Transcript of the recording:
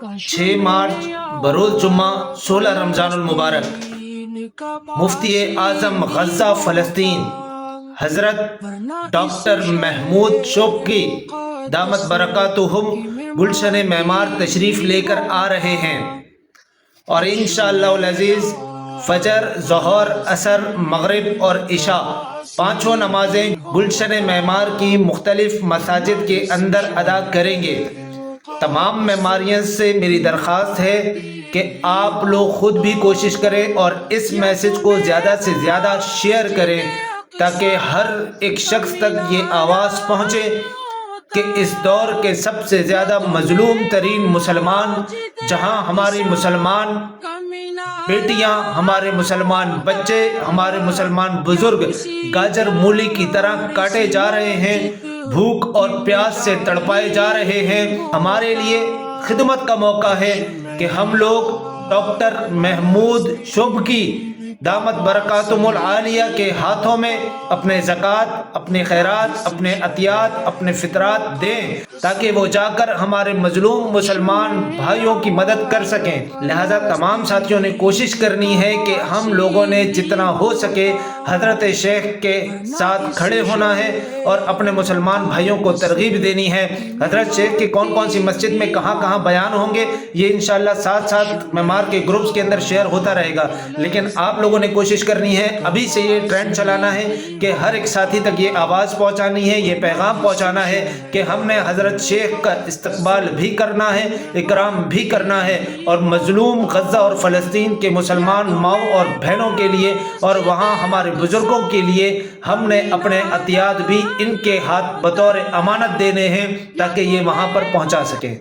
6 مارچ بروز جمعہ 16 رمضان المبارک مفتی اعظم غزہ فلسطین حضرت ڈاکٹر محمود شوقی دامت برکاتہم گلشن معمار تشریف لے کر آ رہے ہیں، اور انشاءاللہ العزیز فجر، ظہر، عصر، مغرب اور عشاء پانچوں نمازیں گلشن معمار کی مختلف مساجد کے اندر ادا کریں گے۔ تمام معماریوں سے میری درخواست ہے کہ آپ لوگ خود بھی کوشش کریں اور اس میسج کو زیادہ سے زیادہ شیئر کریں تاکہ ہر ایک شخص تک یہ آواز پہنچے کہ اس دور کے سب سے زیادہ مظلوم ترین مسلمان، جہاں ہماری مسلمان بیٹیاں، ہمارے مسلمان بچے، ہمارے مسلمان بزرگ گاجر مولی کی طرح کاٹے جا رہے ہیں، بھوک اور پیاس سے تڑپائے جا رہے ہیں، ہمارے لیے خدمت کا موقع ہے کہ ہم لوگ ڈاکٹر محمود شوقی دامت برکاتہم العالیہ کے ہاتھوں میں اپنے زکوٰۃ، اپنے خیرات، اپنے عطیات، اپنے فطرات دیں تاکہ وہ جا کر ہمارے مظلوم مسلمان بھائیوں کی مدد کر سکیں۔ لہذا تمام ساتھیوں نے کوشش کرنی ہے کہ ہم لوگوں نے جتنا ہو سکے حضرت شیخ کے ساتھ کھڑے ہونا ہے اور اپنے مسلمان بھائیوں کو ترغیب دینی ہے۔ حضرت شیخ کی کون کون سی مسجد میں کہاں کہاں بیان ہوں گے یہ انشاءاللہ ساتھ ساتھ معمار کے گروپس کے اندر شیئر ہوتا رہے گا، لیکن آپ لوگوں نے کوشش کرنی ہے، ابھی سے یہ ٹرینڈ چلانا ہے کہ ہر ایک ساتھی تک یہ آواز پہنچانی ہے، یہ پیغام پہنچانا ہے کہ ہم نے حضرت شیخ کا استقبال بھی کرنا ہے، اکرام بھی کرنا ہے، اور مظلوم غزہ اور فلسطین کے مسلمان ماؤں اور بہنوں کے لیے اور وہاں ہمارے بزرگوں کے لیے ہم نے اپنے عطیات بھی ان کے ہاتھ بطور امانت دینے ہیں تاکہ یہ وہاں پر پہنچا سکیں۔